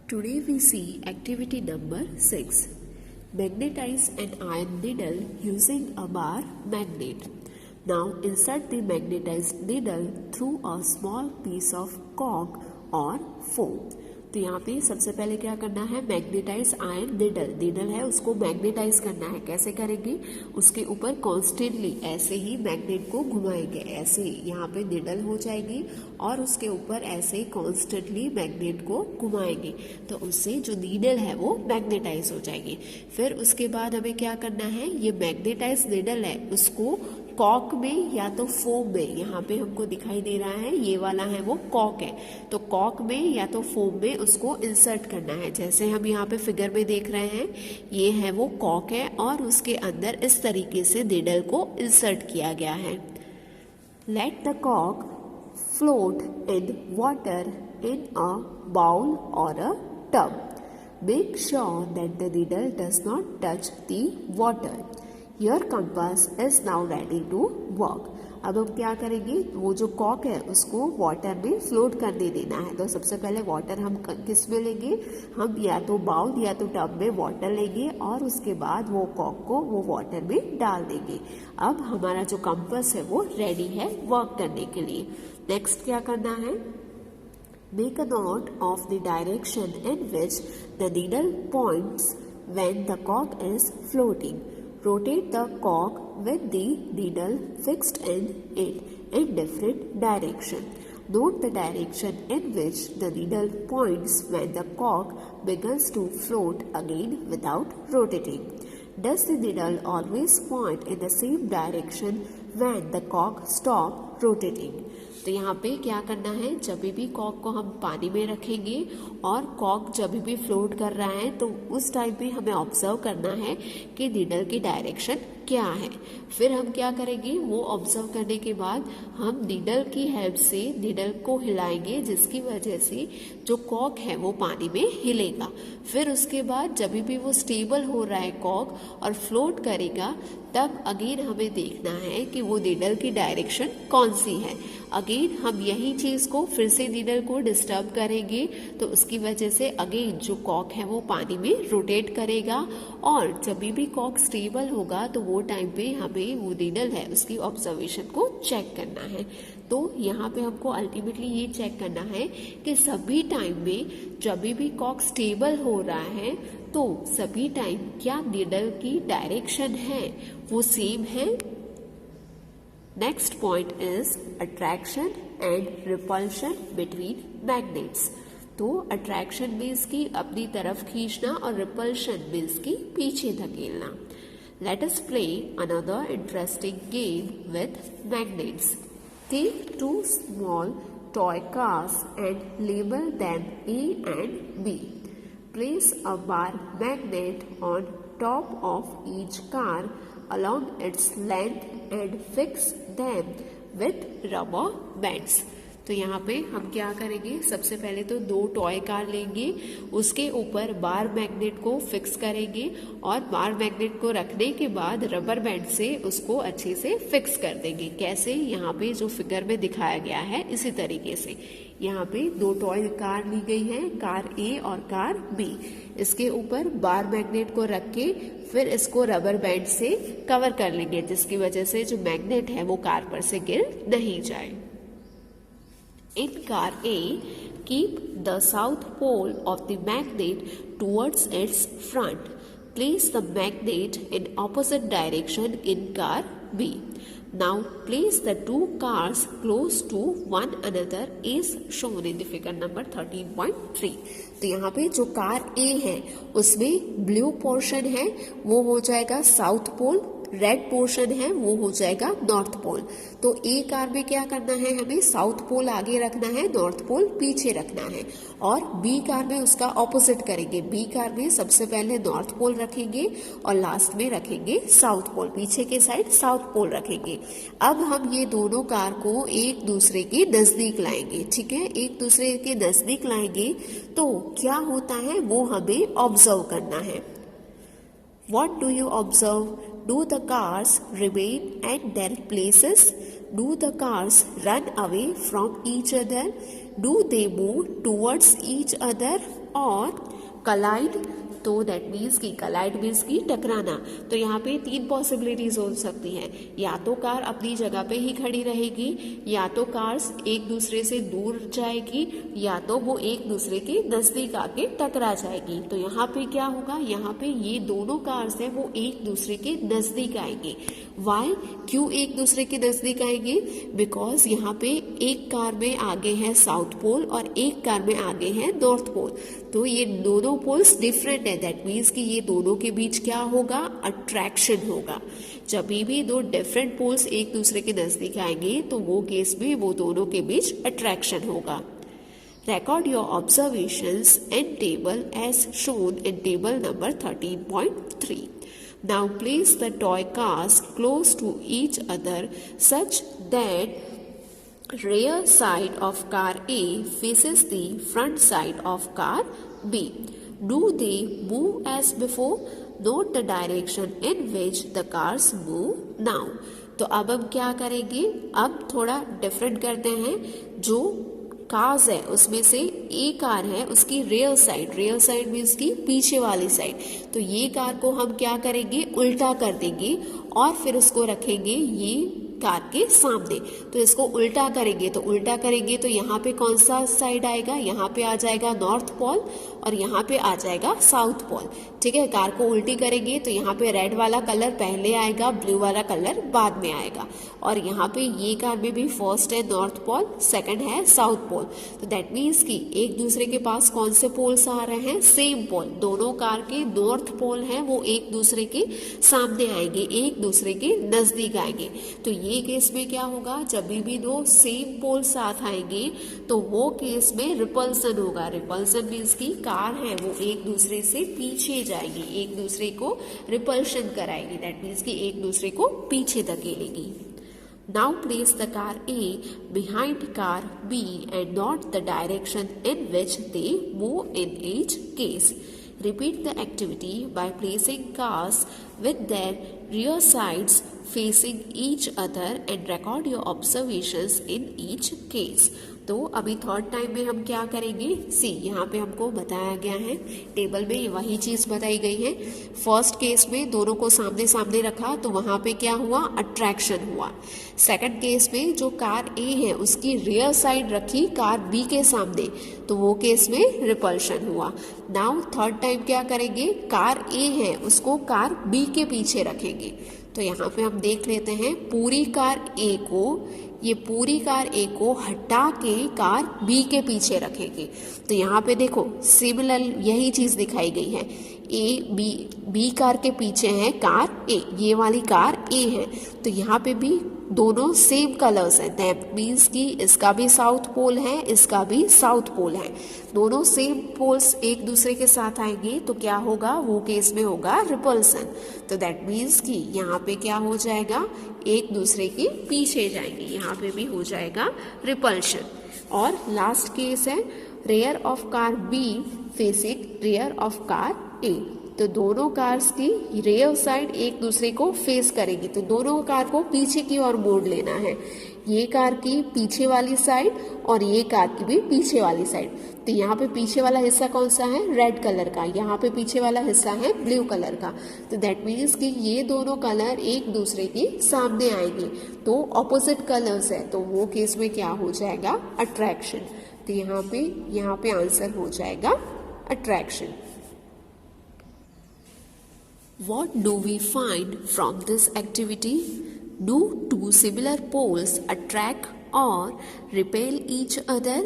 Today we see activity number 6. Magnetize an iron needle using a bar magnet. Now insert the magnetized needle through a small piece of cork or foam. तो यहाँ पे सबसे पहले क्या करना है, magnetise ion needle है उसको मैग्नेटाइज करना है. कैसे करेंगे, उसके ऊपर कॉन्स्टेंटली ऐसे ही मैग्नेट को घुमाएंगे. ऐसे यहाँ पे नीडल हो जाएगी और उसके ऊपर ऐसे ही कॉन्स्टेंटली मैग्नेट को घुमाएंगे तो उससे जो नीडल है वो मैग्नेटाइज हो जाएगी. फिर उसके बाद हमें क्या करना है, ये मैग्नेटाइज नीडल है उसको कॉक में या तो फोम में, यहाँ पे हमको दिखाई दे रहा है ये वाला है वो कॉक है, तो कॉक में या तो फोम में उसको इंसर्ट करना है. जैसे हम यहाँ पे फिगर में देख रहे हैं ये है वो कॉक है और उसके अंदर इस तरीके से नीडल को इंसर्ट किया गया है. लेट द कॉक float in water in a bowl और a tub. Make sure that the needle does not touch the water. Your compass is now ready to work. अब हम क्या करेंगे, वो जो कॉक है उसको वाटर में फ्लोट करने देना है. तो सबसे पहले वाटर हम किस में लेंगे, हम या तो बाउल या तो टब में वाटर लेंगे और उसके बाद वो कॉक को वो वाटर में डाल देंगे. अब हमारा जो कंपास है वो रेडी है वर्क करने के लिए. नेक्स्ट क्या करना है, make a note of the direction in which the needle points when the कॉक is floating. Rotate the cork with the needle fixed in it in different direction. Note the direction in which the needle points when the cork begins to float again without rotating. Does the needle always point in the same direction when the cork stops rotating? तो यहाँ पे क्या करना है, जब भी Kock को हम पानी में रखेंगे और कॉक जब भी फ्लोट कर रहा है तो उस टाइम पे हमें ऑब्जर्व करना है कि नीडल की डायरेक्शन क्या है. फिर हम क्या करेंगे, वो ऑब्जर्व करने के बाद हम नीडल की हेल्प से नीडल को हिलाएंगे जिसकी वजह से जो कॉक है वो पानी में हिलेगा. फिर उसके बाद जब भी वो स्टेबल हो रहा है कॉक और फ्लोट करेगा तब अगेन हमें देखना है कि वो नीडल की डायरेक्शन कौन सी है. अगेन हम यही चीज को फिर से नीडल को डिस्टर्ब करेंगे तो उसकी वजह से अगेन जो कॉक है वो पानी में रोटेट करेगा और जब भी कॉक स्टेबल होगा तो वो टाइम पे हमें वो नीडल है उसकी ऑब्जर्वेशन को चेक करना है. तो यहाँ पे हमको अल्टीमेटली ये चेक करना है कि सभी टाइम में जब भी कॉक स्टेबल हो रहा है तो सभी टाइम क्या नीडल की डायरेक्शन है वो सेम है. Next point is attraction and repulsion between magnets. तो अट्रैक्शन मीन्स की अपनी तरफ खींचना और रिपल्शन मीन्स की पीछे धकेलना. Let us play another interesting game with magnets. Take two small toy cars and label them A and B. Place a bar magnet on top of each car along its length and fix them with rubber bands. तो यहाँ पे हम क्या करेंगे, सबसे पहले तो दो टॉय कार लेंगे, उसके ऊपर बार मैग्नेट को फिक्स करेंगे और बार मैग्नेट को रखने के बाद रबर बैंड से उसको अच्छे से फिक्स कर देंगे. कैसे, यहाँ पे जो फिगर में दिखाया गया है इसी तरीके से. यहाँ पे दो टॉय कार ली गई है, कार ए और कार बी. इसके ऊपर बार मैग्नेट को रख के फिर इसको रबर बैंड से कवर कर लेंगे जिसकी वजह से जो मैग्नेट है वो कार पर से गिर नहीं जाए. In car A, keep the south pole of the magnet towards its front. Place the magnet in opposite direction in car B. Now place the two cars close to one another is shown in the figure number 13.3. तो यहाँ पे जो car A है उसमें blue portion है वो हो जाएगा साउथ पोल, रेड पोर्शन है वो हो जाएगा नॉर्थ पोल. तो ए कार में क्या करना है, हमें साउथ पोल आगे रखना है, नॉर्थ पोल पीछे रखना है. और बी कार में उसका ऑपोजिट करेंगे. बी कार में सबसे पहले नॉर्थ पोल रखेंगे और लास्ट में रखेंगे साउथ पोल, पीछे के साइड साउथ पोल रखेंगे. अब हम ये दोनों कार को एक दूसरे के नजदीक लाएंगे. ठीक है, एक दूसरे के नजदीक लाएंगे तो क्या होता है वो हमें ऑब्जर्व करना है. What do you observe? Do the cars remain at their places? Do the cars run away from each other? Do they move towards each other or collide? तो दैट मीन्स की कलाइड मीन्स की टकराना। तो यहाँ पे तीन possibilities हो सकती हैं, या तो कार अपनी जगह पे ही खड़ी रहेगी, या तो कार्स एक दूसरे से दूर जाएगी, या तो वो एक दूसरे के नजदीक आके टकरा जाएगी। तो यहाँ पे क्या होगा, यहाँ पे ये दोनों कार्स हैं वो एक दूसरे के नजदीक आएंगे। वाई, क्यों एक दूसरे के नजदीक आएंगे? बिकॉज यहाँ पे एक कार में आगे है साउथ पोल और एक कार में आगे है नॉर्थ पोल। तो ये दोनों पोल्स डिफरेंट है, दैट मीन्स कि ये दोनों के बीच क्या होगा, अट्रैक्शन होगा। जब भी दो डिफरेंट पोल्स एक दूसरे के नजदीक आएंगे तो वो केस में वो दोनों के बीच अट्रैक्शन होगा। Record your observations and table as shown in table number 13.3. Now place the toy cars close to each other such that rear side of car A faces the front side of car B. Do they move as before? Note the direction in which the cars move now. तो अब हम क्या करेंगे, अब थोड़ा different करते हैं। जो कार्स है उसमें से एक कार है उसकी रेयर साइड मीन्स की पीछे वाली साइड। तो ये कार को हम क्या करेंगे, उल्टा कर देंगे और फिर उसको रखेंगे ये कार के सामने। तो इसको उल्टा करेंगे तो यहाँ पे कौन सा साइड आएगा, यहाँ पे आ जाएगा नॉर्थ पोल और यहाँ पे आ जाएगा साउथ पोल। ठीक है, कार को उल्टी करेंगे तो यहाँ पे रेड वाला कलर पहले आएगा, ब्लू वाला कलर बाद में आएगा। और यहाँ पे ये कार में भी फर्स्ट है नॉर्थ पोल, सेकंड है साउथ पोल। तो दैट मीन्स कि एक दूसरे के पास कौन से पोल्स आ रहे हैं, सेम पोल। दोनों कार के नॉर्थ पोल हैं वो एक दूसरे के सामने आएंगे, एक दूसरे के नजदीक आएंगे। तो ये केस में क्या होगा, जब भी दो सेम पोल साथ आएंगे तो वो केस में रिपल्सन होगा। रिपल्सन मीन्स की कार है वो एक दूसरे से पीछे जाएगी, एक दूसरे को रिपल्शन कराएगी, दैट मीन्स कि एक दूसरे को पीछे धकेलेगी। Now place the car A behind car B and note the direction in which they move in each case. Repeat the activity by placing cars with their rear sides facing each other and record your observations in each case. तो अभी third time में हम क्या करेंगे, सी यहाँ पे हमको बताया गया है, टेबल में वही चीज बताई गई है। फर्स्ट केस में दोनों को सामने सामने रखा तो वहां पे क्या हुआ, अट्रैक्शन हुआ। सेकंड केस में जो कार ए है उसकी रियर साइड रखी कार बी के सामने तो वो केस में रिपल्शन हुआ। नाउ थर्ड टाइम क्या करेंगे, कार ए है उसको कार बी के पीछे रखेंगे। तो यहाँ पे हम देख लेते हैं, पूरी कार ए को हटा के कार बी के पीछे रखेंगे। तो यहाँ पे देखो सिमिलर यही चीज दिखाई गई है, बी कार के पीछे है कार ए, ये वाली कार ए है। तो यहाँ पे भी दोनों सेम कलर्स हैं, दैट मीन्स कि इसका भी साउथ पोल है इसका भी साउथ पोल है। दोनों सेम पोल्स एक दूसरे के साथ आएंगे तो क्या होगा, वो केस में होगा रिपल्सन। तो दैट मीन्स कि यहाँ पे क्या हो जाएगा, एक दूसरे के पीछे जाएंगे, यहाँ पे भी हो जाएगा रिपल्शन। और लास्ट केस है rear of car B facing rear of car A. तो दोनों कार्स की रेयर साइड एक दूसरे को फेस करेगी, तो दोनों कार को पीछे की ओर मोड़ लेना है, ये कार की पीछे वाली साइड और ये कार की भी पीछे वाली साइड। तो यहाँ पे पीछे वाला हिस्सा कौन सा है, रेड कलर का, यहाँ पे पीछे वाला हिस्सा है ब्लू कलर का। तो दैट मीन्स कि ये दोनों कलर एक दूसरे के सामने आएंगे, तो ऑपोजिट कलर्स है, तो वो केस में क्या हो जाएगा, अट्रैक्शन। तो यहाँ पे आंसर हो जाएगा attraction. What do we find from this activity? Do two similar poles attract or repel each other?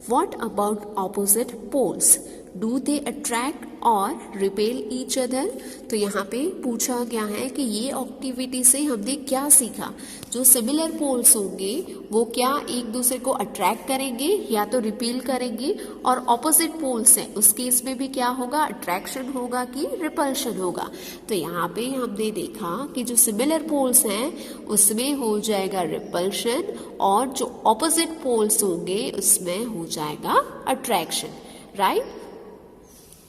What about opposite poles? Do they attract और रिपेल ईच अदर? तो यहाँ पे पूछा गया है कि ये एक्टिविटी से हमने क्या सीखा। जो सिमिलर पोल्स होंगे वो क्या एक दूसरे को अट्रैक्ट करेंगे या तो रिपेल करेंगे, और ऑपोजिट पोल्स हैं उस केस में भी क्या होगा, अट्रैक्शन होगा कि रिपल्शन होगा। तो यहाँ पे हमने देखा कि जो सिमिलर पोल्स हैं उसमें हो जाएगा रिपल्शन और जो ऑपोजिट पोल्स होंगे उसमें हो जाएगा attraction, right?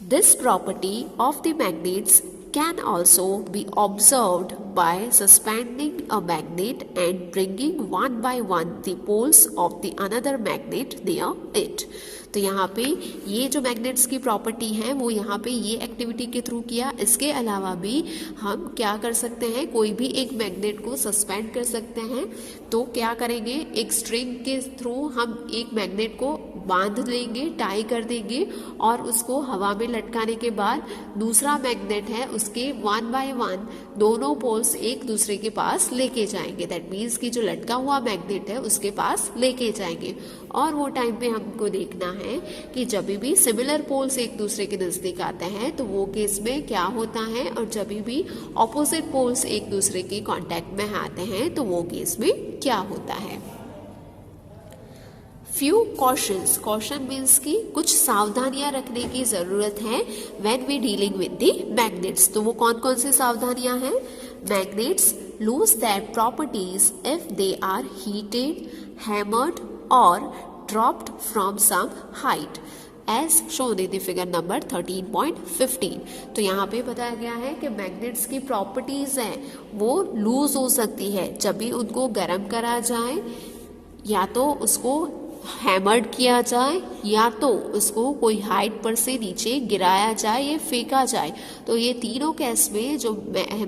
This property of the magnets can also be observed by suspending a magnet and bringing one by one the poles of the another magnet near it. तो यहाँ पे ये जो मैग्नेट्स की प्रॉपर्टी है वो यहाँ पे ये एक्टिविटी के थ्रू किया। इसके अलावा भी हम क्या कर सकते हैं, कोई भी एक मैग्नेट को सस्पेंड कर सकते हैं। तो क्या करेंगे, एक स्ट्रिंग के थ्रू हम एक मैग्नेट को बांध लेंगे, टाई कर देंगे और उसको हवा में लटकाने के बाद दूसरा मैग्नेट है उसके वन बाय वन दोनों पोल्स एक दूसरे के पास लेके जाएंगे। दैट मीन्स कि जो लटका हुआ मैग्नेट है उसके पास लेके जाएंगे। और वो टाइम पे हमको देखना है कि जब भी सिमिलर पोल्स एक दूसरे के नजदीक आते हैं तो वो केस में क्या होता है, और जब भी ऑपोजिट पोल्स एक दूसरे के कांटेक्ट में आते हैं तो वो केस में क्या होता है। फ्यू कॉशंस, कॉशन मीन्स की कुछ सावधानियां रखने की जरूरत है when we dealing with the magnets. तो वो कौन कौन सी सावधानियां हैं? Magnets lose their properties if they are heated, hammered और dropped from some height as shown in the figure number 13.15। तो यहाँ पे बताया गया है कि मैग्नेट्स की प्रॉपर्टीज हैं वो लूज हो सकती है जब भी उनको गर्म करा जाए, या तो उसको हैमर्ड किया जाए, या तो उसको कोई हाइट पर से नीचे गिराया जाए या फेंका जाए। तो ये तीनों केस में जो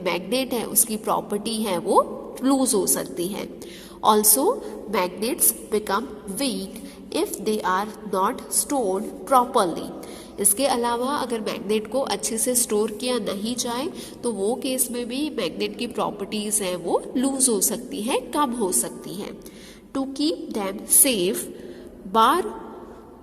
मैग्नेट है उसकी प्रॉपर्टी है वो लूज हो सकती है। Also, magnets become weak if they are not stored properly। इसके अलावा अगर मैग्नेट को अच्छे से स्टोर किया नहीं जाए तो वो केस में भी मैग्नेट की प्रॉपर्टीज हैं वो लूज हो सकती है, कम हो सकती है। To keep them safe, bar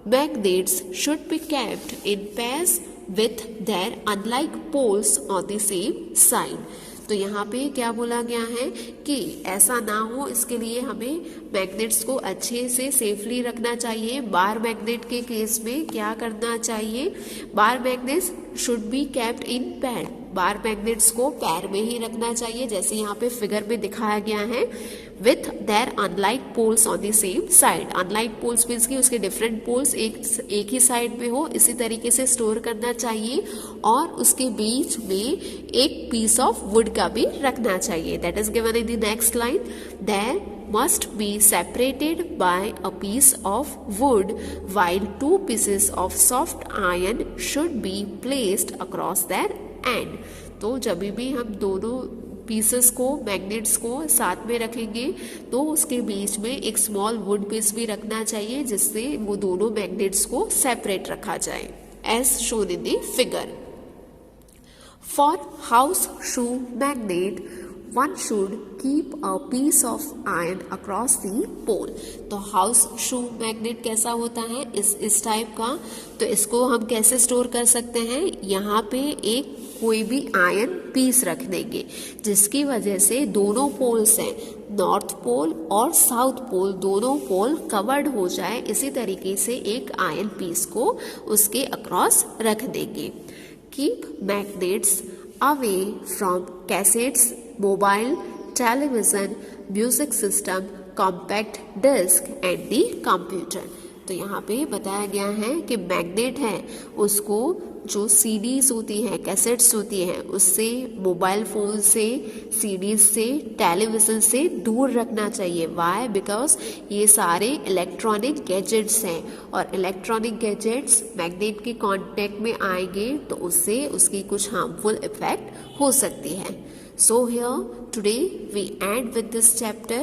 magnets should be kept in pairs with their unlike poles on the same side। तो यहाँ पे क्या बोला गया है कि ऐसा ना हो, इसके लिए हमें मैग्नेट्स को अच्छे से सेफली रखना चाहिए। बार मैग्नेट के केस में क्या करना चाहिए, बार magnets should be kept in पैर, बार मैग्नेट्स को पैर में ही रखना चाहिए जैसे यहाँ पे फिगर में दिखाया गया है। With their unlike poles on the same side, unlike poles means कि उसके डिफरेंट पोल्स एक ही साइड में हो, इसी तरीके से स्टोर करना चाहिए। और उसके बीच में एक पीस ऑफ वुड का भी रखना चाहिए। That is given in the next line, there must be separated by a piece of wood while two pieces of soft iron should be placed across their end। तो जब भी हम दोनों pieces को, मैग्नेट्स को साथ में रखेंगे तो उसके बीच में एक स्मॉल वुड पीस भी रखना चाहिए जिससे वो दोनों मैग्नेट्स को सेपरेट रखा जाए as shown in the figure. For horseshoe magnet one should keep a piece of iron across the pole। तो हाउस शू मैग्नेट कैसा होता है, इस टाइप का। तो इसको हम कैसे स्टोर कर सकते हैं, यहाँ पे एक कोई भी आयरन पीस रख देंगे जिसकी वजह से दोनों पोल्स हैं, नॉर्थ पोल और साउथ पोल, दोनों पोल कवर्ड हो जाए। इसी तरीके से एक आयरन पीस को उसके अक्रॉस रख देंगे। Keep magnets away from cassettes, mobile, television, music system, compact disc and the computer. तो यहाँ पे बताया गया है कि मैग्नेट है उसको जो सीडीज होती हैं, कैसेट्स होती हैं, उससे, मोबाइल फोन से, सीडीज से, टेलीविजन से दूर रखना चाहिए। वाई? बिकॉज ये सारे इलेक्ट्रॉनिक गैजेट्स हैं और इलेक्ट्रॉनिक गैजेट्स मैग्नेट के कांटेक्ट में आएंगे तो उससे उसकी कुछ हार्मफुल इफेक्ट हो सकती है। So here today we end with this chapter.